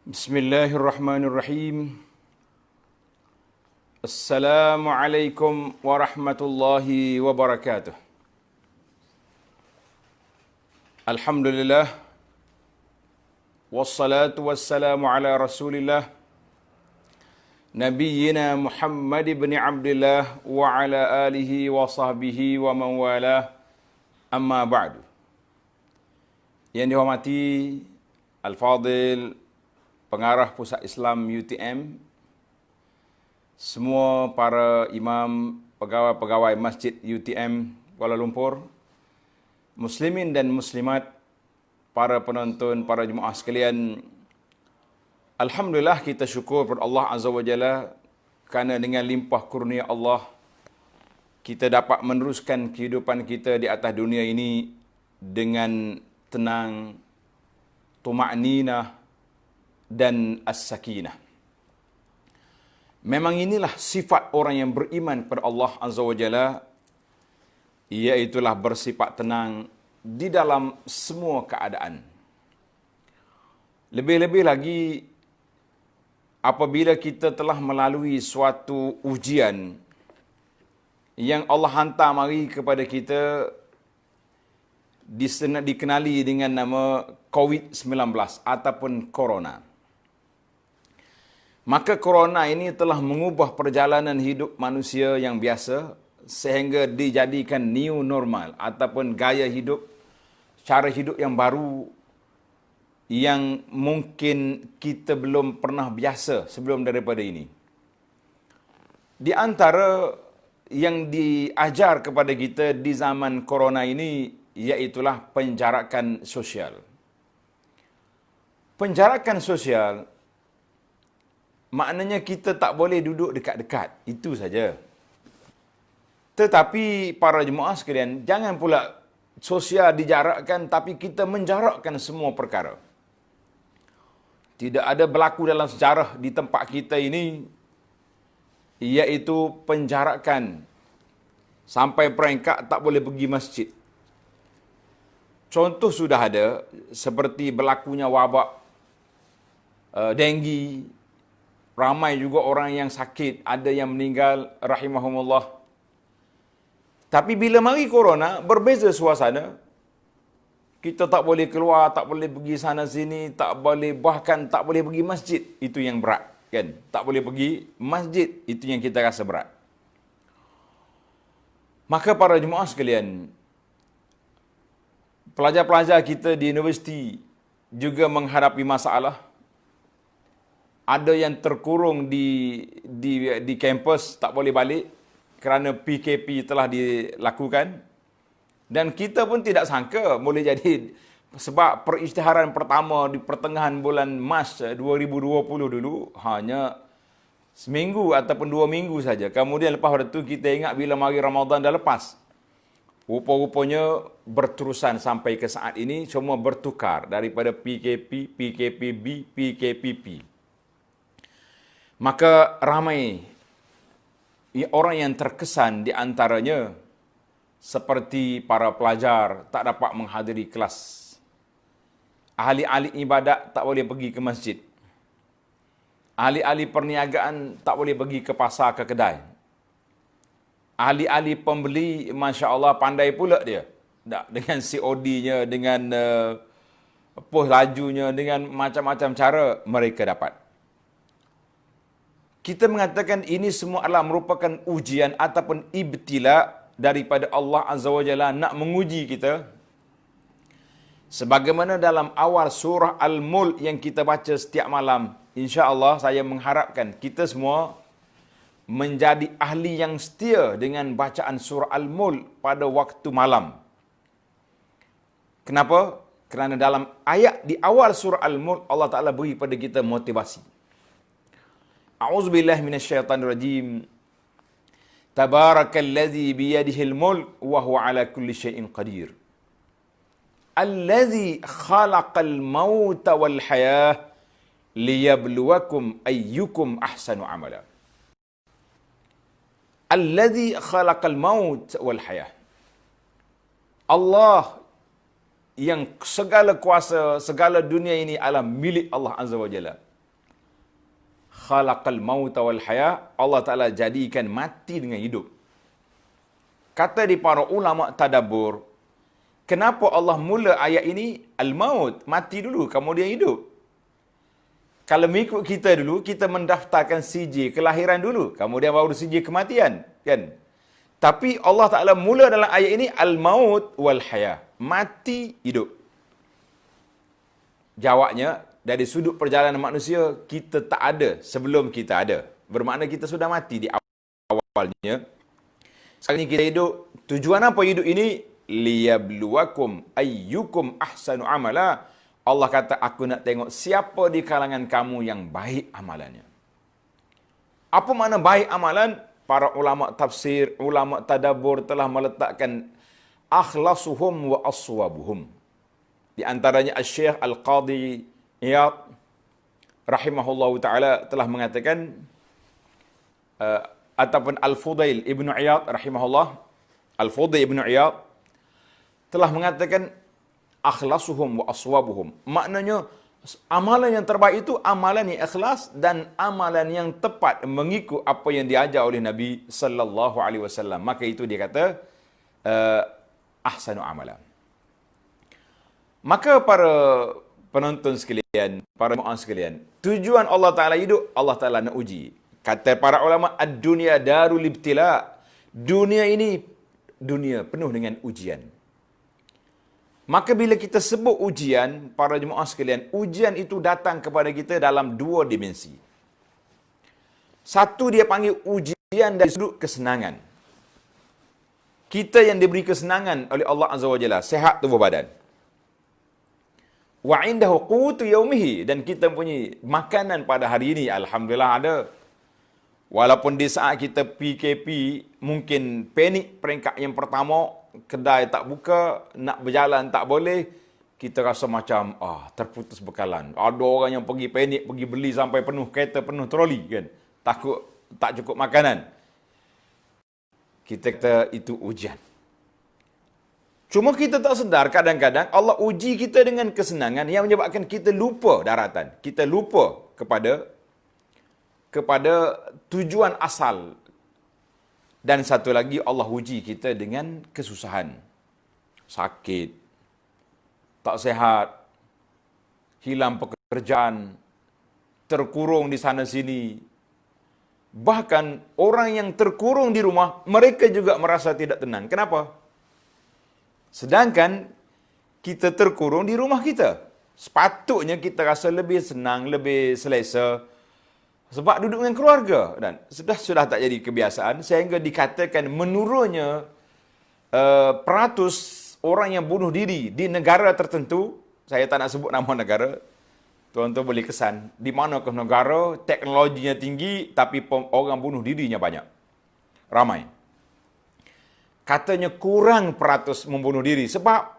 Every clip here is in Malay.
Bismillahirrahmanirrahim. Assalamualaikum warahmatullahi wabarakatuh. Alhamdulillah. Wassalatu wassalamu ala rasulillah. Nabiyyina Muhammad ibn Abdullah wa ala alihi wa sahbihi wa man walah. Amma ba'du. Yang dihormati Al-Fadil Pengarah Pusat Islam UTM, semua para imam, pegawai-pegawai Masjid UTM Kuala Lumpur, muslimin dan muslimat, para penonton, para jemaah sekalian, alhamdulillah kita syukur kepada Allah Azza wa Jalla kerana dengan limpah kurnia Allah kita dapat meneruskan kehidupan kita di atas dunia ini dengan tenang, tuma'ninah dan as-sakinah. Memang inilah sifat orang yang beriman kepada Allah Azza wa Jalla, iaitulah bersifat tenang di dalam semua keadaan. Lebih-lebih lagi apabila kita telah melalui suatu ujian yang Allah hantar mari kepada kita, dikenali dengan nama COVID-19 ataupun Corona. Maka corona ini telah mengubah perjalanan hidup manusia yang biasa sehingga dijadikan new normal ataupun gaya hidup, cara hidup yang baru yang mungkin kita belum pernah biasa sebelum daripada ini. Di antara yang diajar kepada kita di zaman corona ini iaitulah penjarakan sosial. Penjarakan sosial maknanya kita tak boleh duduk dekat-dekat, itu saja. Tetapi para jemaah sekalian, jangan pula sosial dijarakkan, tapi kita menjarakkan semua perkara. Tidak ada berlaku dalam sejarah di tempat kita ini, iaitu penjarakan sampai peringkat tak boleh pergi masjid. Contoh sudah ada, seperti berlakunya wabak denggi. Ramai juga orang yang sakit, ada yang meninggal, rahimahumullah. Tapi bila mari corona, berbeza suasana. Kita tak boleh keluar, tak boleh pergi sana sini, tak boleh, bahkan tak boleh pergi masjid. Itu yang berat, kan? Tak boleh pergi masjid, itu yang kita rasa berat. Maka para jemaah sekalian, pelajar-pelajar kita di universiti juga menghadapi masalah. Ada yang terkurung di kampus, tak boleh balik kerana PKP telah dilakukan. Dan kita pun tidak sangka boleh jadi, sebab perisytiharan pertama di pertengahan bulan Mac 2020 dulu hanya seminggu ataupun 2 minggu saja. Kemudian lepas itu kita ingat bila mari Ramadan dah lepas. Rupa-rupanya berterusan sampai ke saat ini, semua bertukar daripada PKP, PKPB, PKPP. Maka ramai orang yang terkesan di antaranya seperti para pelajar tak dapat menghadiri kelas. Ahli-ahli ibadat tak boleh pergi ke masjid. Ahli-ahli perniagaan tak boleh pergi ke pasar, ke kedai. Ahli-ahli pembeli, Masya Allah, pandai pula dia. Dengan COD-nya, dengan post lajunya, dengan macam-macam cara mereka dapat. Kita mengatakan ini semua adalah merupakan ujian ataupun ibtila daripada Allah Azza wa Jalla nak menguji kita. Sebagaimana dalam awal surah Al-Mulk yang kita baca setiap malam, insya-Allah saya mengharapkan kita semua menjadi ahli yang setia dengan bacaan surah Al-Mulk pada waktu malam. Kenapa? Kerana dalam ayat di awal surah Al-Mulk Allah Ta'ala beri pada kita motivasi. A'udzubillahi minasyaitanirrajim. Tabarakalladzi biyadihil mulk wa huwa ala kulli syai'in qadir. Alladzi khalaqal mauta wal hayah liyabluwakum ayyukum ahsanu amala. Alladzi khalaqal maut wal hayah. Allah yang segala kuasa, segala dunia ini adalah milik Allah Azza wa Jalla. khalaqal mauta wal haya, Allah Ta'ala jadikan mati dengan hidup. Kata di para ulama tadabbur, kenapa Allah mula ayat ini al-maut, mati dulu, kemudian hidup? Kalau mengikut kita dulu, kita mendaftarkan CJ kelahiran dulu, kemudian baru CJ kematian, kan? Tapi Allah Ta'ala mula dalam ayat ini al-maut wal haya, mati hidup. Jawabnya, dari sudut perjalanan manusia, kita tak ada sebelum kita ada. Bermakna kita sudah mati di awalnya. Sekarang ini kita hidup. Tujuan apa hidup ini? Liyabluwakum ayyukum ahsanu amala. Allah kata, aku nak tengok siapa di kalangan kamu yang baik amalannya. Apa makna baik amalan? Para ulama tafsir, ulama tadabbur telah meletakkan akhlasuhum wa aswabuhum. Di antaranya Al-Syekh Al-Qadhi Iyad rahimahullahu ta'ala telah mengatakan ataupun Al-Fudail Ibnu Iyad rahimahullah, Al-Fudail Ibnu Iyad telah mengatakan akhlasuhum wa aswabuhum. Maknanya amalan yang terbaik itu amalan yang ikhlas dan amalan yang tepat mengikut apa yang diajar oleh Nabi sallallahu alaihi wasallam. Maka itu dia kata ahsanu amalan. Maka para penonton sekalian, para mu'an sekalian, tujuan Allah Ta'ala hidup, Allah Ta'ala nak uji. Kata para ulama, ad-dunia darul ibtila. Dunia ini dunia penuh dengan ujian. Maka bila kita sebut ujian, para jemaah sekalian, ujian itu datang kepada kita dalam dua dimensi. Satu dia panggil ujian dari sudut kesenangan. Kita yang diberi kesenangan oleh Allah Azza wa Jalla, sehat tubuh badan. Wa indahu qutu yaumihi, dan kita punya makanan pada hari ini alhamdulillah ada. Walaupun di saat kita PKP mungkin panik peringkat yang pertama, kedai tak buka, nak berjalan tak boleh, kita rasa macam terputus bekalan. Ada orang yang pergi panik, pergi beli sampai penuh kereta, penuh troli kan. Takut tak cukup makanan. Kita kata itu ujian. Cuma kita tak sedar kadang-kadang Allah uji kita dengan kesenangan yang menyebabkan kita lupa daratan. Kita lupa kepada tujuan asal. Dan satu lagi Allah uji kita dengan kesusahan. Sakit, tak sihat, hilang pekerjaan, terkurung di sana sini. Bahkan orang yang terkurung di rumah, mereka juga merasa tidak tenang. Kenapa? Sedangkan kita terkurung di rumah kita. Sepatutnya kita rasa lebih senang, lebih selesa. Sebab duduk dengan keluarga. Dan sudah tak jadi kebiasaan. Sehingga dikatakan menurunnya peratus orang yang bunuh diri di negara tertentu. Saya tak nak sebut nama negara. Tuan-tuan boleh kesan. Di manakah negara teknologinya tinggi tapi orang bunuh dirinya banyak. Ramai. Katanya kurang peratus membunuh diri sebab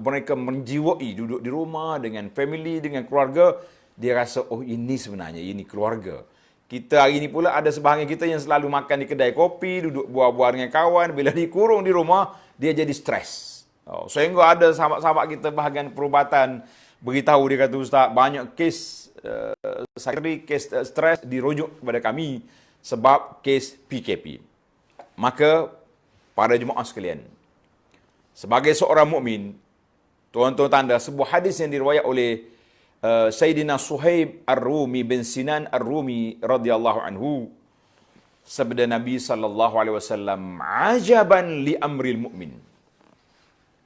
mereka menjiwai duduk di rumah dengan family, dengan keluarga. Dia rasa, ini sebenarnya, ini keluarga. Kita hari ini pula ada sebahagian kita yang selalu makan di kedai kopi, duduk buah-buah dengan kawan. Bila dikurung di rumah, dia jadi stres. Sehingga ada sahabat-sahabat kita bahagian perubatan beritahu, dia kata, Ustaz, banyak kes kes stres dirujuk kepada kami sebab kes PKP. Maka, para jemaah sekalian, sebagai seorang mukmin, tuan-tuan tanda sebuah hadis yang diriwayat oleh Sayyidina Suhaib Ar-Rumi bin Sinan Ar-Rumi radhiyallahu anhu, sabda Nabi sallallahu alaihi wasallam, ajaban li amril mukmin.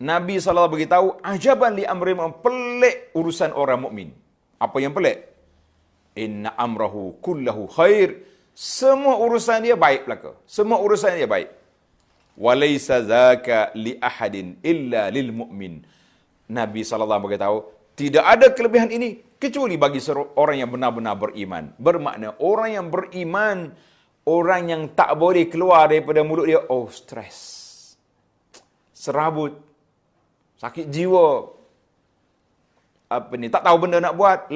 Nabi sallallahu beritahu, ajaban li amril mukmin, pelik urusan orang mukmin. Apa yang pelik? Inna amrahu kullahu khair. Semua urusan dia baik belaka. Semua urusan dia baik. Walaysa zaka li ahadin illa lil mu'min. Nabi sallallahu beritahu, tidak ada kelebihan ini kecuali bagi orang yang benar-benar beriman. Bermakna orang yang beriman, orang yang tak boleh keluar daripada mulut dia, stres, serabut, sakit jiwa, tak tahu benda nak buat.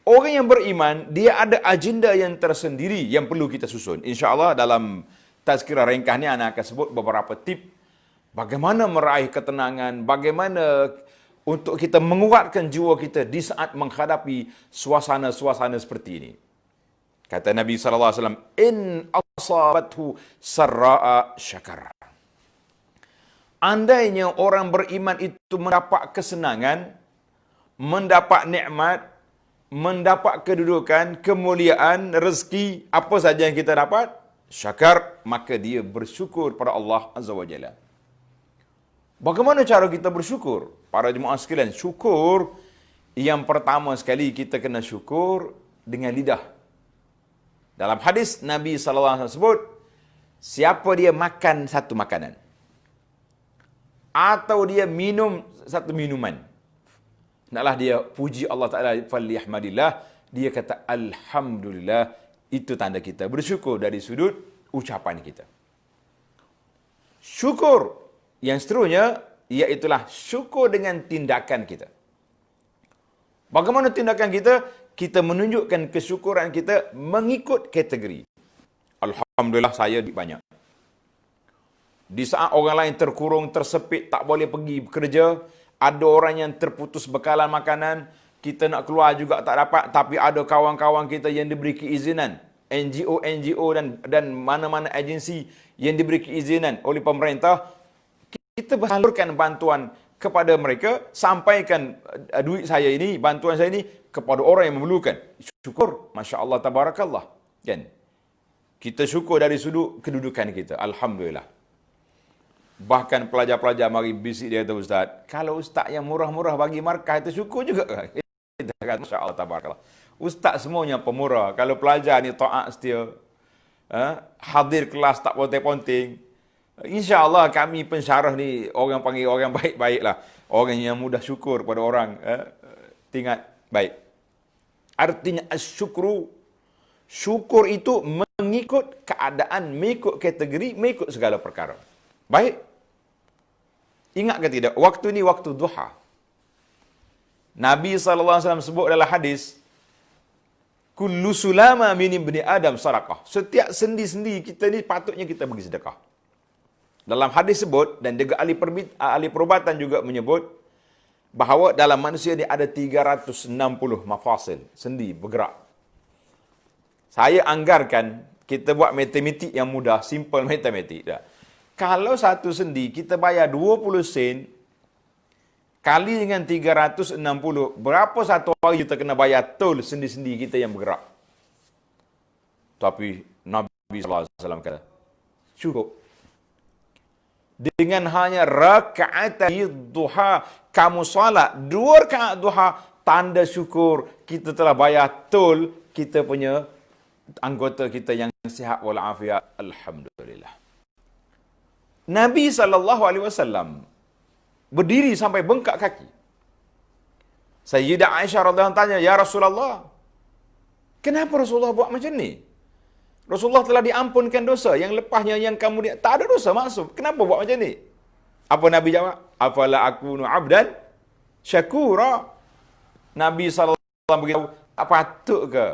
Orang yang beriman, dia ada agenda yang tersendiri yang perlu kita susun. InsyaAllah dalam tazkirah ringkas ni, anak akan sebut beberapa tip bagaimana meraih ketenangan, bagaimana untuk kita menguatkan jiwa kita di saat menghadapi suasana-suasana seperti ini. Kata Nabi SAW, in asabathu sarra'a syakar. Andainya orang beriman itu mendapat kesenangan, mendapat nikmat, mendapat kedudukan, kemuliaan, rezeki, apa saja yang kita dapat, syakar, maka dia bersyukur pada Allah Azza wa Jalla. Bagaimana cara kita bersyukur? Para jemaah sekalian, syukur yang pertama sekali kita kena syukur dengan lidah. Dalam hadis Nabi SAW sebut, siapa dia makan satu makanan, atau dia minum satu minuman, hendaklah dia puji Allah Ta'ala, faliyahmadillah, dia kata Alhamdulillah, itu tanda kita bersyukur dari sudut ucapan kita. Syukur yang seterusnya, iaitulah syukur dengan tindakan kita. Bagaimana tindakan kita? Kita menunjukkan kesyukuran kita mengikut kategori. Alhamdulillah saya banyak. Di saat orang lain terkurung, tersepit, tak boleh pergi bekerja, ada orang yang terputus bekalan makanan, kita nak keluar juga tak dapat, tapi ada kawan-kawan kita yang diberi keizinan, NGO dan mana-mana agensi yang diberi keizinan oleh pemerintah, kita salurkan bantuan kepada mereka, sampaikan duit saya ini, bantuan saya ini kepada orang yang memerlukan. Syukur, Masya Allah, Tabarakallah. Kan? Kita syukur dari sudut kedudukan kita. Alhamdulillah. Bahkan pelajar-pelajar mari bisik dia kata, Ustaz, kalau Ustaz yang murah-murah bagi markah, itu syukur juga. Kita kata, Masya Allah, Tabarakallah. Ustaz semuanya pemurah. Kalau pelajar ni ta'at setia, hadir kelas tak ponteng-ponteng, InsyaAllah kami pensyarah ni orang panggil orang baik-baik lah. Orang yang mudah syukur pada orang. Ingat baik. Artinya asyukru. Syukur itu mengikut keadaan, mengikut kategori, mengikut segala perkara. Baik. Ingat ke tidak? Waktu ni waktu duha. Nabi SAW sebut dalam hadis, kullu sulama min ibni Adam sarakah. Setiap sendi-sendi kita ni patutnya kita bagi sedekah. Dalam hadis sebut, dan juga ahli perubatan juga menyebut, bahawa dalam manusia ni ada 360 mafasil, sendi bergerak. Saya anggarkan, kita buat matematik yang mudah, simple matematik. Dah. Kalau satu sendi kita bayar 20 sen, kali dengan 360, berapa satu hari kita kena bayar tol sendi-sendi kita yang bergerak? Tapi Nabi SAW kata, cukup. Dengan hanya rakaat duha, kamu salat 2 rakaat duha, tanda syukur kita telah bayar tol kita punya anggota kita yang sihat walafiat. Alhamdulillah. Nabi SAW berdiri sampai bengkak kaki. Sayyidah Aisyah radhiyallahu anha tanya, ya Rasulullah, kenapa Rasulullah buat macam ni? Rasulullah telah diampunkan dosa. Yang lepasnya yang kamu tak ada dosa maksud. Kenapa buat macam ni? Apa Nabi jawab? Afala akunu abdan syakura. Nabi SAW beritahu, tak patut ke?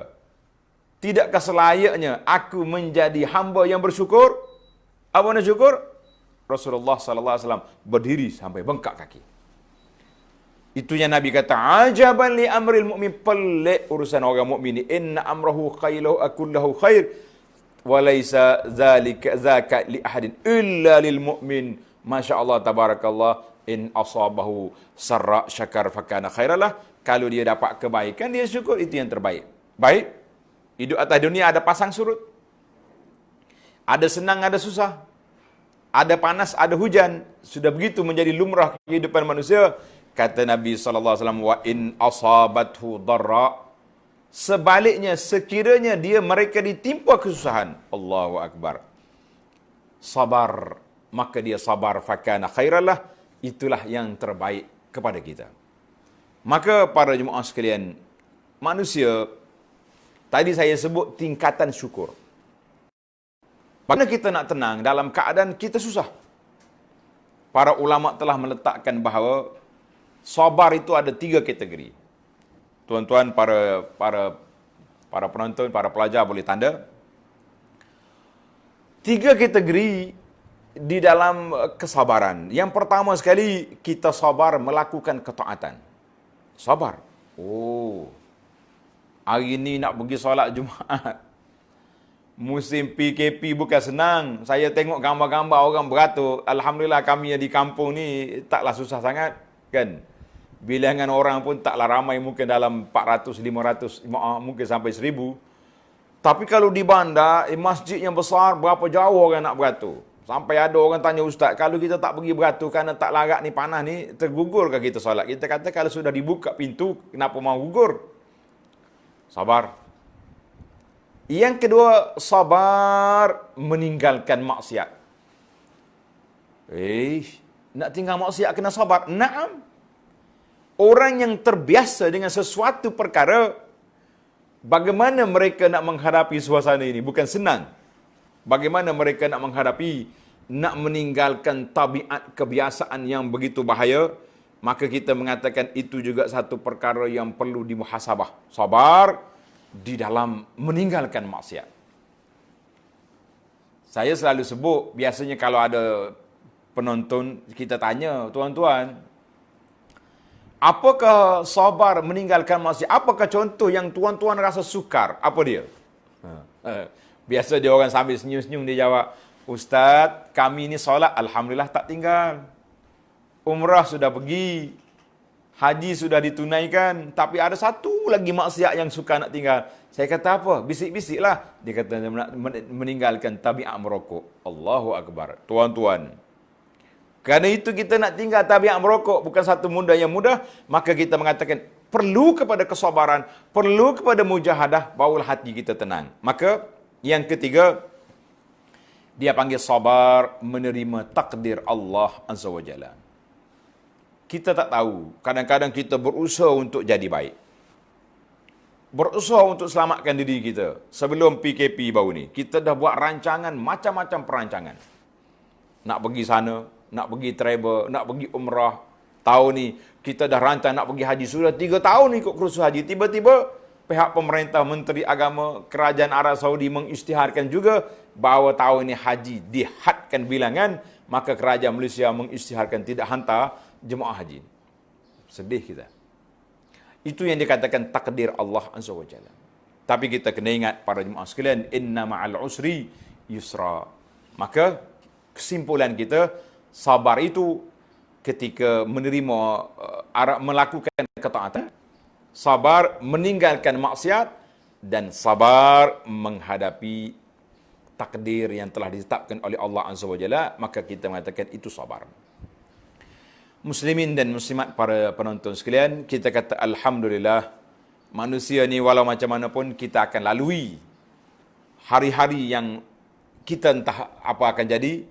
Tidakkah selayaknya aku menjadi hamba yang bersyukur? Apa nak syukur? Rasulullah SAW berdiri sampai bengkak kaki. Itu yang Nabi kata, ajaban li amril mu'min, pelik urusan orang mukmin. Inna amrahu khailahu akullahu khair. Walaysa zaka li ahadin illa lil mu'min. Masya Allah, tabarakallah. In asabahu sarra syakar fakana khairalah. Kalau dia dapat kebaikan, dia syukur, itu yang terbaik. Baik. Hidup atas dunia ada pasang surut. Ada senang, ada susah. Ada panas, ada hujan. Sudah begitu menjadi lumrah kehidupan manusia. Kata Nabi SAW, wa in asabathu darra. Sebaliknya, sekiranya mereka ditimpa kesusahan, Allahu Akbar, sabar, maka dia sabar, fakana khairalah, itulah yang terbaik kepada kita. Maka para jemaah sekalian, manusia, tadi saya sebut tingkatan syukur. Bagaimana kita nak tenang dalam keadaan kita susah? Para ulama telah meletakkan bahawa sabar itu ada 3 kategori. Tuan-tuan, para penonton, para pelajar boleh tanda. 3 kategori di dalam kesabaran. Yang pertama sekali, kita sabar melakukan ketaatan. Sabar. Oh, hari ini nak pergi solat Jumaat. Musim PKP bukan senang. Saya tengok gambar-gambar orang beratur. Alhamdulillah kami yang di kampung ni taklah susah sangat. Kan? Bilangan orang pun taklah ramai, mungkin dalam 400, 500, mungkin sampai 1000. Tapi kalau di bandar, masjid yang besar, berapa jauh orang nak beratur? Sampai ada orang tanya, Ustaz, kalau kita tak pergi beratur kerana tak larat ni, panas ni, tergugurkah kita solat? Kita kata kalau sudah dibuka pintu, kenapa mau gugur? Sabar. Yang kedua, sabar meninggalkan maksiat. Nak tinggal maksiat kena sabar. Naam. Orang yang terbiasa dengan sesuatu perkara, bagaimana mereka nak menghadapi suasana ini? Bukan senang. Bagaimana mereka nak menghadapi, nak meninggalkan tabiat kebiasaan yang begitu bahaya? Maka kita mengatakan itu juga satu perkara yang perlu dimuhasabah. Sabar di dalam meninggalkan maksiat. Saya selalu sebut, biasanya kalau ada penonton, kita tanya, tuan-tuan, apakah sabar meninggalkan maksiat? Apakah contoh yang tuan-tuan rasa sukar? Apa dia? Biasa dia orang sambil senyum-senyum, dia jawab, Ustaz, kami ni solat, Alhamdulillah tak tinggal. Umrah sudah pergi. Haji sudah ditunaikan, tapi ada satu lagi maksiat yang suka nak tinggal. Saya kata apa? Bisik-bisik lah. Dia kata meninggalkan tabiat merokok. Allahu Akbar. Tuan-tuan, kerana itu kita nak tinggal tabiat merokok, bukan satu benda yang mudah, maka kita mengatakan perlu kepada kesabaran, perlu kepada mujahadah, barulah hati kita tenang. Maka yang ketiga, dia panggil sabar menerima takdir Allah Azza wa Jalla. Kita tak tahu. Kadang-kadang kita berusaha untuk jadi baik. Berusaha untuk selamatkan diri kita. Sebelum PKP baru ni, kita dah buat rancangan, macam-macam perancangan. Nak pergi sana, nak pergi travel, nak pergi umrah. Tahun ni, kita dah rancang nak pergi haji. Sudah 3 tahun ikut kursus haji. Tiba-tiba, pihak pemerintah, Menteri Agama, Kerajaan Arab Saudi mengisytiharkan juga bahawa tahun ini haji dihadkan bilangan, maka Kerajaan Malaysia mengisytiharkan tidak hantar jemaah haji. Sedih kita. Itu yang dikatakan takdir Allah Azza wa Jalla. Tapi kita kena ingat para jemaah sekalian, inna ma'al usri yusra. Maka kesimpulan kita, sabar itu ketika menerima, melakukan ketaatan, sabar meninggalkan maksiat, dan sabar menghadapi takdir yang telah ditetapkan oleh Allah Azza wa Jalla, maka kita mengatakan itu sabar. Muslimin dan muslimat, para penonton sekalian, kita kata Alhamdulillah, manusia ni walau macam mana pun kita akan lalui hari-hari yang kita entah apa akan jadi.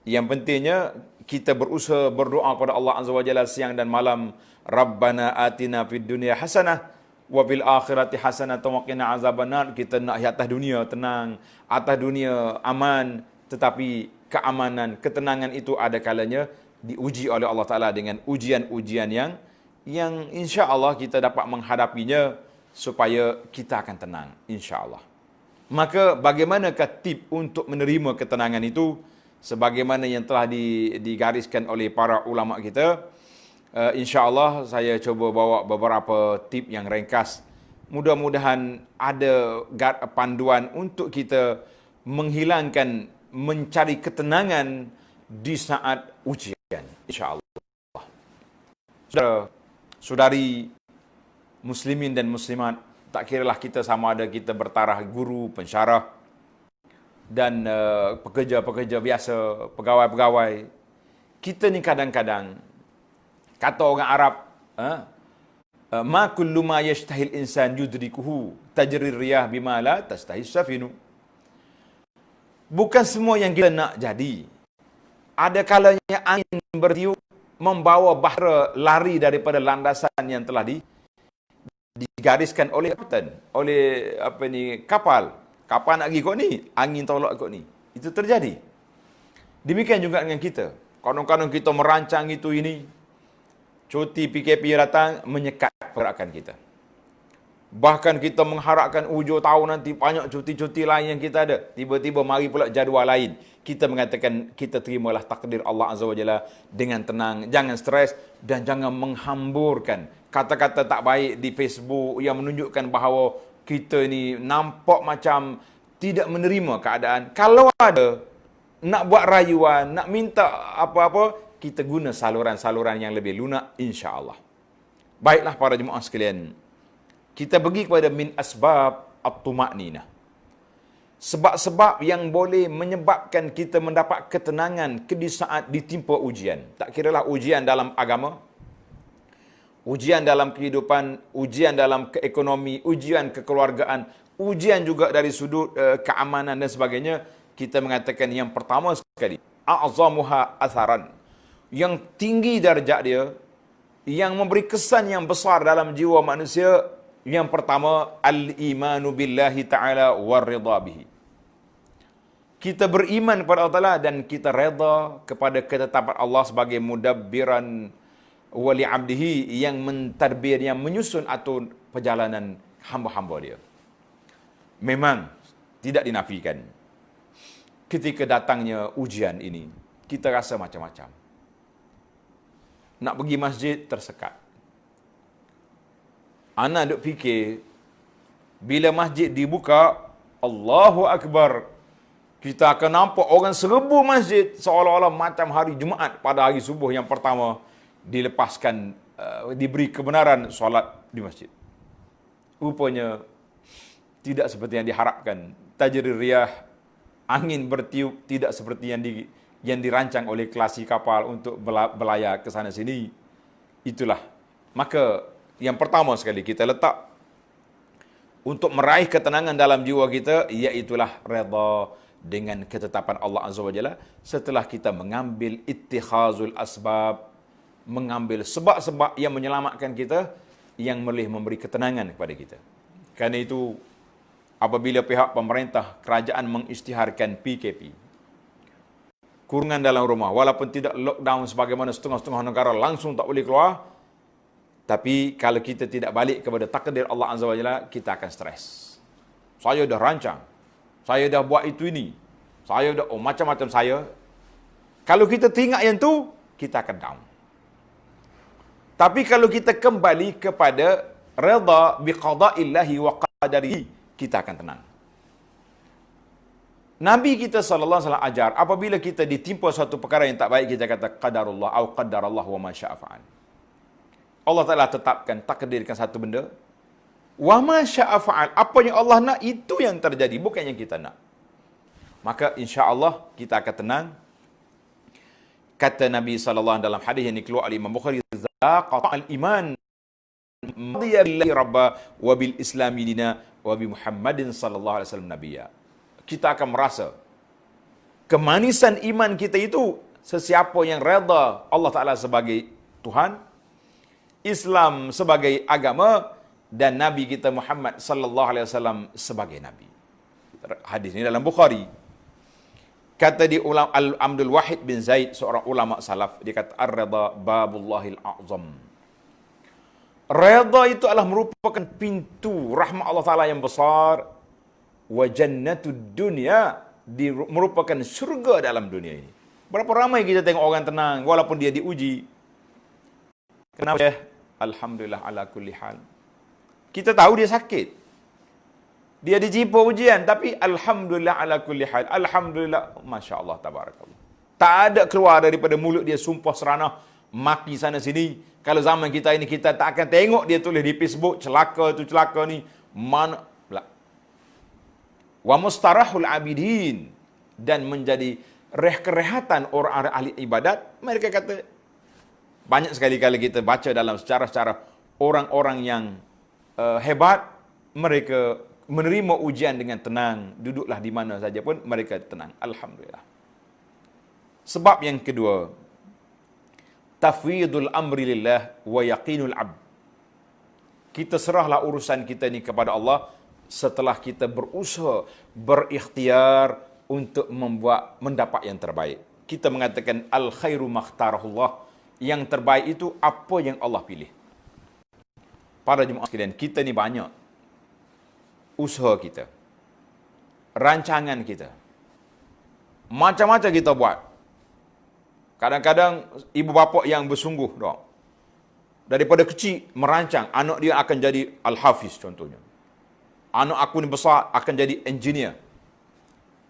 Yang pentingnya kita berusaha berdoa kepada Allah Azza wa Jalla siang dan malam. Rabbana atina fid dunya hasanah wa fil akhirati hasanah wa qina azabannar. Kita nak atas dunia tenang, atas dunia aman, tetapi keamanan, ketenangan itu ada kalanya diuji oleh Allah Ta'ala dengan ujian-ujian yang insya Allah kita dapat menghadapinya supaya kita akan tenang, insya Allah. Maka bagaimanakah tip untuk menerima ketenangan itu? Sebagaimana yang telah digariskan oleh para ulama kita, insya Allah saya cuba bawa beberapa tip yang ringkas. Mudah-mudahan ada panduan untuk kita menghilangkan, mencari ketenangan di saat ujian, insya-Allah. Saudara-saudari muslimin dan muslimat, tak kiralah kita sama ada kita bertaraf guru, pensyarah, dan pekerja-pekerja biasa, pegawai-pegawai. Kita ni kadang-kadang, kata orang Arab, ma kullu ma yashtahil insan yudrikuhu tajri riyah bima la tastahis safinu. Bukan semua yang kita nak jadi. Ada kalanya angin bertiup membawa bahtera lari daripada landasan yang telah digariskan oleh kapten, oleh kapal. Kapal nak pergi kot ni, angin tolak kot ni. Itu terjadi. Demikian juga dengan kita. Kadang-kadang kita merancang itu, ini. Cuti PKP datang, menyekat pergerakan kita. Bahkan kita mengharapkan hujung tahun nanti banyak cuti-cuti lain yang kita ada. Tiba-tiba mari pula jadual lain. Kita mengatakan kita terimalah takdir Allah Azza wa Jalla dengan tenang. Jangan stres dan jangan menghamburkan kata-kata tak baik di Facebook yang menunjukkan bahawa kita ni nampak macam tidak menerima keadaan. Kalau ada nak buat rayuan, nak minta apa-apa, kita guna saluran-saluran yang lebih lunak, insya-Allah. Baiklah para jemaah sekalian. Kita pergi kepada min asbab at-tuma'ninah. Sebab-sebab yang boleh menyebabkan kita mendapat ketenangan di saat ditimpa ujian. Tak kiralah ujian dalam agama, ujian dalam kehidupan, ujian dalam keekonomi, ujian kekeluargaan, ujian juga dari sudut keamanan dan sebagainya. Kita mengatakan yang pertama sekali, a'zamuha atharan, yang tinggi darjat dia, yang memberi kesan yang besar dalam jiwa manusia. Yang pertama, al-imanu billahi ta'ala war-ridha bihi. Kita beriman kepada Allah Ta'ala dan kita reda kepada ketetapan Allah sebagai mudabbiran wali abdihi, yang mentadbir, yang menyusun atur perjalanan hamba-hamba dia. Memang tidak dinafikan, ketika datangnya ujian ini, kita rasa macam-macam. Nak pergi masjid, tersekat. Ana duk fikir, bila masjid dibuka, Allahu Akbar, kita akan nampak orang serbu masjid seolah-olah macam hari Jumaat pada hari subuh yang pertama dilepaskan, diberi kebenaran solat di masjid. Rupanya tidak seperti yang diharapkan. Tajri riyah, angin bertiup tidak seperti yang dirancang oleh kelasi kapal untuk berlayar ke sana sini. Itulah. Maka yang pertama sekali kita letak untuk meraih ketenangan dalam jiwa kita, iaitulah redha dengan ketetapan Allah Azza wa Jalla, setelah kita mengambil ittikhazul asbab, mengambil sebab-sebab yang menyelamatkan kita, yang boleh memberi ketenangan kepada kita. Kerana itu, apabila pihak pemerintah kerajaan mengisytiharkan PKP, kurungan dalam rumah, walaupun tidak lockdown sebagaimana setengah-setengah negara langsung tak boleh keluar, tapi kalau kita tidak balik kepada takdir Allah Azza wa Jalla, kita akan stres. Saya dah rancang, saya dah buat itu ini, saya dah macam-macam saya. Kalau kita teringat yang tu, kita akan down. Tapi kalau kita kembali kepada redha biqada'illahi wa qadarihi, kita akan tenang. Nabi kita sallallahu alaihi wasallam ajar, apabila kita ditimpa suatu perkara yang tak baik, kita kata qadarullah atau qadarallah wa ma syaa fa'al. Allah Ta'ala tetapkan, takdirkan satu benda, wa ma syaa fa'al, apa yang Allah nak itu yang terjadi, bukan yang kita nak. Maka insya-Allah kita akan tenang. Kata Nabi sallallahu dalam hadis yang dikeluar oleh Imam Bukhari, zaqal iman radiya billahi rabba wa bil islami dina wa bi Muhammadin sallallahu alaihi wasallam nabiyya. Kita akan merasa kemanisan iman kita itu sesiapa yang redha Allah Ta'ala sebagai Tuhan, Islam sebagai agama, dan Nabi kita Muhammad sallallahu alaihi wasallam sebagai Nabi. Hadis ini dalam Bukhari. Kata di ulama Abdul Wahid bin Zaid, seorang ulama salaf, dia kata ar-ridha babullahil a'zam. Redha itu adalah merupakan pintu rahmat Allah Ta'ala yang besar, wa jannatud dunya, merupakan syurga dalam dunia ini. Berapa ramai kita tengok orang tenang walaupun dia diuji. Kenapa? Alhamdulillah ala kulli hal. Kita tahu dia sakit, dia dijimpa ujian, tapi alhamdulillah ala kulli hal. Alhamdulillah, masya-Allah, tabarakallah. Tak ada keluar daripada mulut dia sumpah seranah, maki sana sini. Kalau zaman kita ini, kita tak akan tengok dia tulis di Facebook, celaka tu celaka ni, mana pula. Wa mustarahul abidin, dan menjadi kerehatan orang ahli ibadat. Mereka kata, banyak sekali kalau kita baca dalam secara orang-orang yang hebat, mereka menerima ujian dengan tenang, duduklah di mana saja pun mereka tenang. Alhamdulillah. Sebab yang kedua, tafwidul amri lillah wa yaqinul abd. Kita serahlah urusan kita ni kepada Allah setelah kita berusaha, berikhtiar untuk mendapat yang terbaik. Kita mengatakan al khairu makhtarahullah, yang terbaik itu apa yang Allah pilih. Para jemaah sekalian, kita ni banyak usaha kita, rancangan kita. Macam-macam kita buat. Kadang-kadang ibu bapa yang bersungguh, dok, daripada kecil merancang anak dia akan jadi al-hafiz contohnya. Anak aku ni besar akan jadi engineer,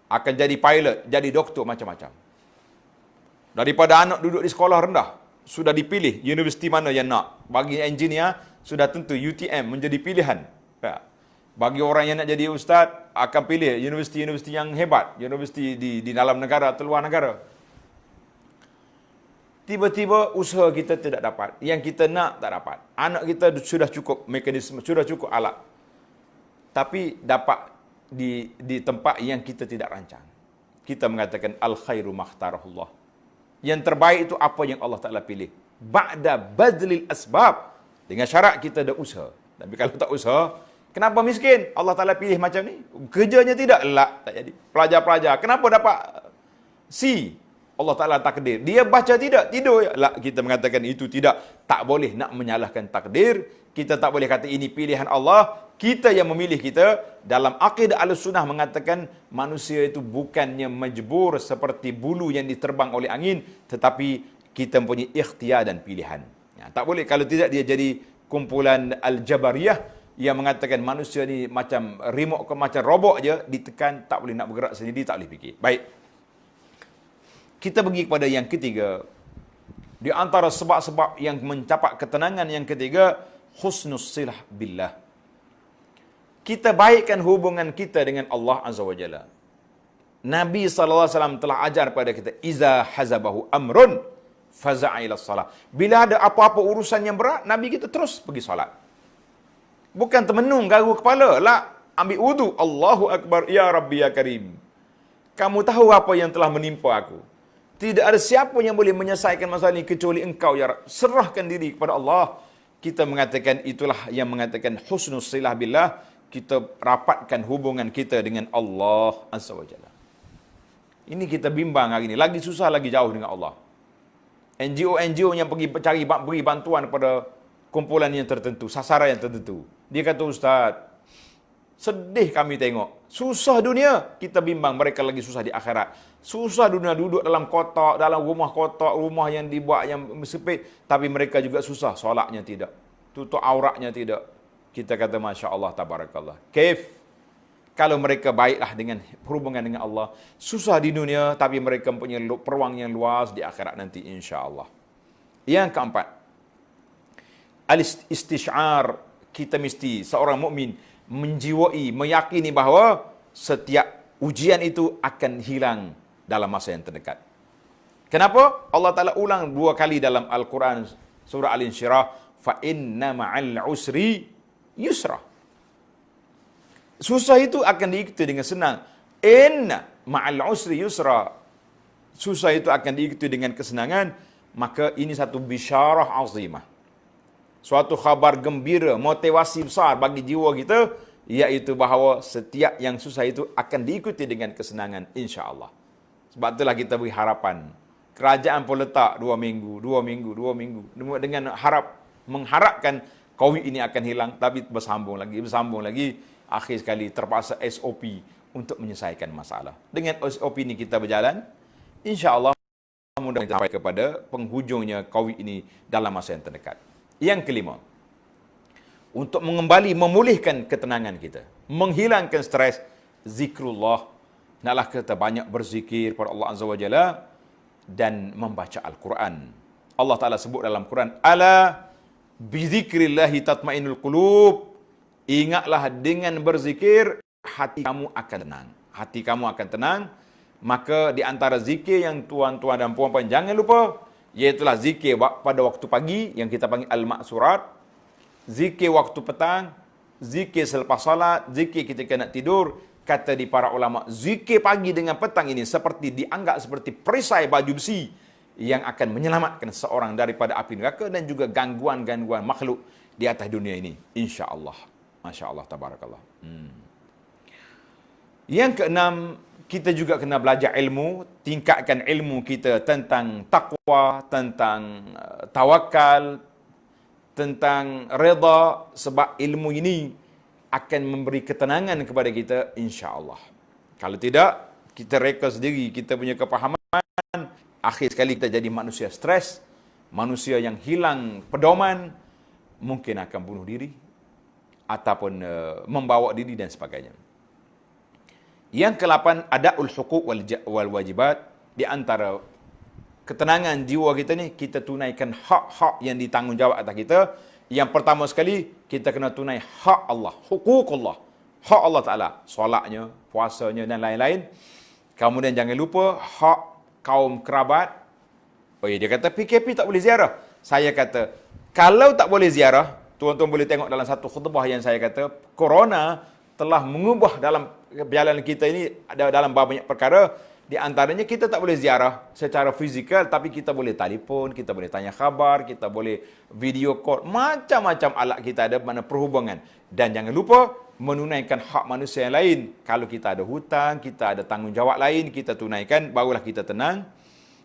akan jadi pilot, jadi doktor, macam-macam. Daripada anak duduk di sekolah rendah, sudah dipilih universiti mana yang nak. Bagi engineer, sudah tentu UTM menjadi pilihan. Ya. Bagi orang yang nak jadi ustaz, akan pilih universiti-universiti yang hebat, universiti di dalam negara atau luar negara. Tiba-tiba usaha kita tidak dapat. Yang kita nak tak dapat. Anak kita sudah cukup mekanisme, sudah cukup alat. Tapi dapat di tempat yang kita tidak rancang. Kita mengatakan al-khairu makhtarahullah. Yang terbaik itu apa yang Allah Ta'ala pilih. Ba'da badlil asbab. Dengan syarat kita ada usaha. Tapi kalau tak usaha, kenapa miskin? Allah Ta'ala pilih macam ni. Kerjanya tidak, tak jadi. Pelajar-pelajar, kenapa dapat C? Allah Ta'ala takdir. Dia baca tidak, tidur. Kita mengatakan itu tidak. Tak boleh nak menyalahkan takdir. Kita tak boleh kata ini pilihan Allah. Kita yang memilih kita. Dalam akidah Ahlussunnah mengatakan manusia itu bukannya majbur seperti bulu yang diterbang oleh angin, tetapi kita mempunyai ikhtiar dan pilihan. Ya, tak boleh. Kalau tidak, dia jadi kumpulan Al-Jabariyah yang mengatakan manusia ni macam remote ke macam robot je, ditekan tak boleh nak bergerak sendiri, tak boleh fikir. Baik. Kita pergi kepada yang ketiga. Di antara sebab-sebab yang mencapai ketenangan yang ketiga, husnus silah billah. Kita baikkan hubungan kita dengan Allah Azza wa Jalla. Nabi SAW telah ajar pada kita, iza hazabahu amrun faza'a ila salat. Bila ada apa-apa urusan yang berat, Nabi kita terus pergi salat. Bukan termenung garu kepala, ambil wudu, Allahu Akbar, ya Rabbi ya Karim. Kamu tahu apa yang telah menimpa aku. Tidak ada siapa yang boleh menyelesaikan masalah ini kecuali engkau ya Rabb. Serahkan diri kepada Allah. Kita mengatakan itulah yang mengatakan husnus silah billah. Kita rapatkan hubungan kita dengan Allah Azza wa Jalla. Ini kita bimbang hari ini. Lagi susah, lagi jauh dengan Allah. NGO-NGO yang pergi beri bantuan kepada kumpulan yang tertentu, sasaran yang tertentu. Dia kata, Ustaz, sedih kami tengok. Susah dunia. Kita bimbang mereka lagi susah di akhirat. Susah dunia, duduk dalam kotak, dalam rumah kotak, rumah yang dibuat yang sempit. Tapi mereka juga susah. Solatnya tidak. Tutup auratnya tidak. Kita kata, Masya Allah, Tabarakallah. Kaif? Kalau mereka baiklah dengan hubungan dengan Allah. Susah di dunia, tapi mereka punya peluang yang luas di akhirat nanti, insya Allah. Yang keempat. Al-istish'ar. Kita mesti, seorang mukmin menjiwai, meyakini bahawa setiap ujian itu akan hilang dalam masa yang terdekat. Kenapa? Allah Ta'ala ulang 2 kali dalam Al-Quran surah Al-Insyirah, fa inna ma'al usri yusra. Susah itu akan diikuti dengan senang. Inna ma'al usri yusra. Susah itu akan diikuti dengan kesenangan. Maka ini satu bisyarah azimah. Suatu khabar gembira, motivasi besar bagi jiwa kita, iaitu bahawa setiap yang susah itu akan diikuti dengan kesenangan, insya-Allah. Sebab itulah kita beri harapan. Kerajaan pun letak 2 minggu, 2 minggu, 2 minggu. Dengan mengharapkan COVID ini akan hilang, tapi bersambung lagi. Akhir sekali terpaksa SOP untuk menyelesaikan masalah. Dengan SOP ini kita berjalan, insya-Allah mudah sampai kepada penghujungnya COVID ini dalam masa yang terdekat. Yang kelima, untuk memulihkan ketenangan kita, menghilangkan stres, zikrullah. Naklah kita banyak berzikir pada Allah Azza wa Jalla dan membaca Al-Quran. Allah Ta'ala sebut dalam Quran, ala bizikrillahi tatmainul qulub. Ingatlah dengan berzikir, hati kamu akan tenang. Hati kamu akan tenang. Maka di antara zikir yang tuan-tuan dan puan-puan jangan lupa, iaitulah zikir pada waktu pagi yang kita panggil al-ma'surat, zikir waktu petang, zikir selepas salat, zikir ketika nak tidur. Kata di para ulama, zikir pagi dengan petang ini seperti dianggap seperti perisai baju besi yang akan menyelamatkan seorang daripada api neraka dan juga gangguan-gangguan makhluk di atas dunia ini, insya-Allah. Masya-Allah, tabarakallah. Yang keenam, kita juga kena belajar ilmu, tingkatkan ilmu kita tentang takwa, tentang tawakal, tentang redha, sebab ilmu ini akan memberi ketenangan kepada kita, insya-Allah. Kalau tidak, kita reka sendiri kita punya kepahaman, akhir sekali kita jadi manusia stres, manusia yang hilang pedoman, mungkin akan bunuh diri ataupun membawa diri dan sebagainya. Yang ke-8, adaul huquq wal wajibat. Di antara ketenangan jiwa kita ni, kita tunaikan hak-hak yang ditanggungjawab atas kita. Yang pertama sekali, kita kena tunai hak Allah, huququllah, hak Allah Ta'ala, solatnya, puasanya dan lain-lain. Kemudian jangan lupa hak kaum kerabat. Oh ya, dia kata PKP tak boleh ziarah. Saya kata, kalau tak boleh ziarah, tuan-tuan boleh tengok dalam satu khutbah yang saya kata, Corona telah mengubah dalam berjalan kita ini dalam banyak perkara. Di antaranya kita tak boleh ziarah secara fizikal, tapi kita boleh telefon, kita boleh tanya khabar, kita boleh video call, macam-macam alat kita ada mana perhubungan. Dan jangan lupa menunaikan hak manusia yang lain. Kalau kita ada hutang, kita ada tanggungjawab lain, kita tunaikan, barulah kita tenang.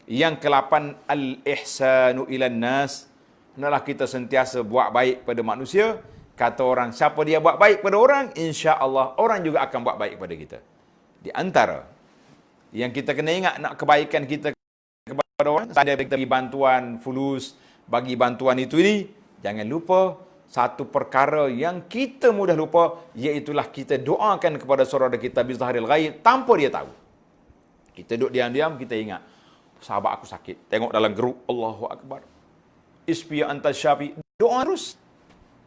Yang ke-8, al-ihsanu ilan nas. Hendaklah kita sentiasa buat baik pada manusia. Kata orang, siapa dia buat baik pada orang, insya-Allah orang juga akan buat baik pada kita. Di antara yang kita kena ingat nak kebaikan kita kepada orang, ada kita bagi bantuan fulus, bagi bantuan itu ini, jangan lupa satu perkara yang kita mudah lupa, iaitulah kita doakan kepada saudara kita bizahril ghaib tanpa dia tahu. Kita duduk diam-diam, kita ingat, sahabat aku sakit, tengok dalam grup, Allahu Akbar, isfi anta syafi, doa terus.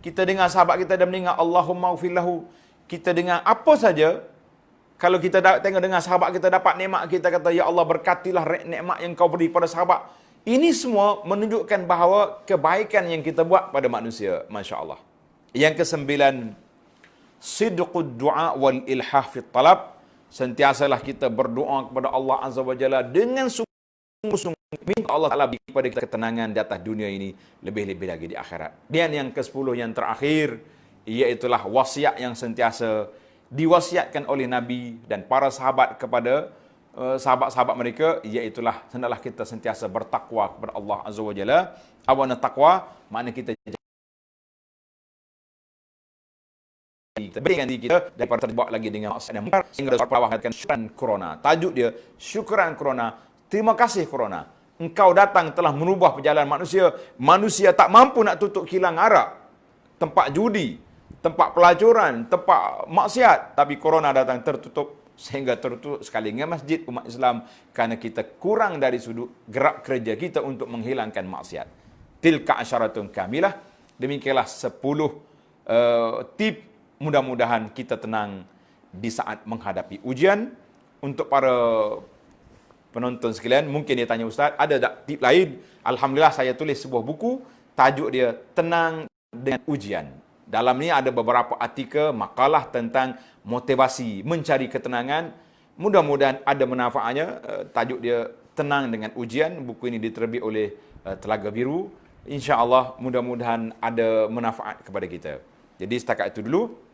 Kita dengar sahabat kita dah meninggal, Allahumma ufir lahu. Kita dengar apa saja. Kalau kita tengok dengar sahabat kita dapat nikmat, kita kata, ya Allah berkatilah nikmat yang kau beri pada sahabat. Ini semua menunjukkan bahawa kebaikan yang kita buat pada manusia. Masya Allah. Yang ke-9, sidqud du'a wal ilhah fit talab. Sentiasalah kita berdoa kepada Allah Azza wa Jalla dengan sungguh-sungguh. Minta Allah Ta'ala beri kepada kita ketenangan di atas dunia ini, lebih-lebih lagi di akhirat. Dan yang ke-10 yang terakhir, iaitulah wasiat yang sentiasa diwasiatkan oleh Nabi dan para sahabat kepada sahabat-sahabat mereka, iaitulah hendaklah kita sentiasa bertakwa kepada Allah Azza wa Jalla. Awana takwa, makna kita berikan diri kita daripada terjebak lagi dengan maksiat dan munkar, sehingga Rasulullah katakan syukran corona. Tajuk dia, syukran corona. Terima kasih corona. Engkau datang telah merubah perjalanan manusia. Manusia tak mampu nak tutup kilang arak, tempat judi, tempat pelacuran, tempat maksiat. Tapi corona datang tertutup, sehingga tertutup sekali dengan masjid umat Islam, kerana kita kurang dari sudut gerak kerja kita untuk menghilangkan maksiat. Tilka asyaratun kamilah. Demikianlah 10 tip. Mudah-mudahan kita tenang di saat menghadapi ujian. Untuk para penonton sekalian, mungkin dia tanya, Ustaz, ada tak tip lain? Alhamdulillah, saya tulis sebuah buku, tajuk dia Tenang dengan Ujian. Dalam ni ada beberapa artikel, makalah tentang motivasi mencari ketenangan. Mudah-mudahan ada manfaatnya. Tajuk dia Tenang dengan Ujian. Buku ini diterbit oleh Telaga Biru. InsyaAllah mudah-mudahan ada manfaat kepada kita. Jadi setakat itu dulu.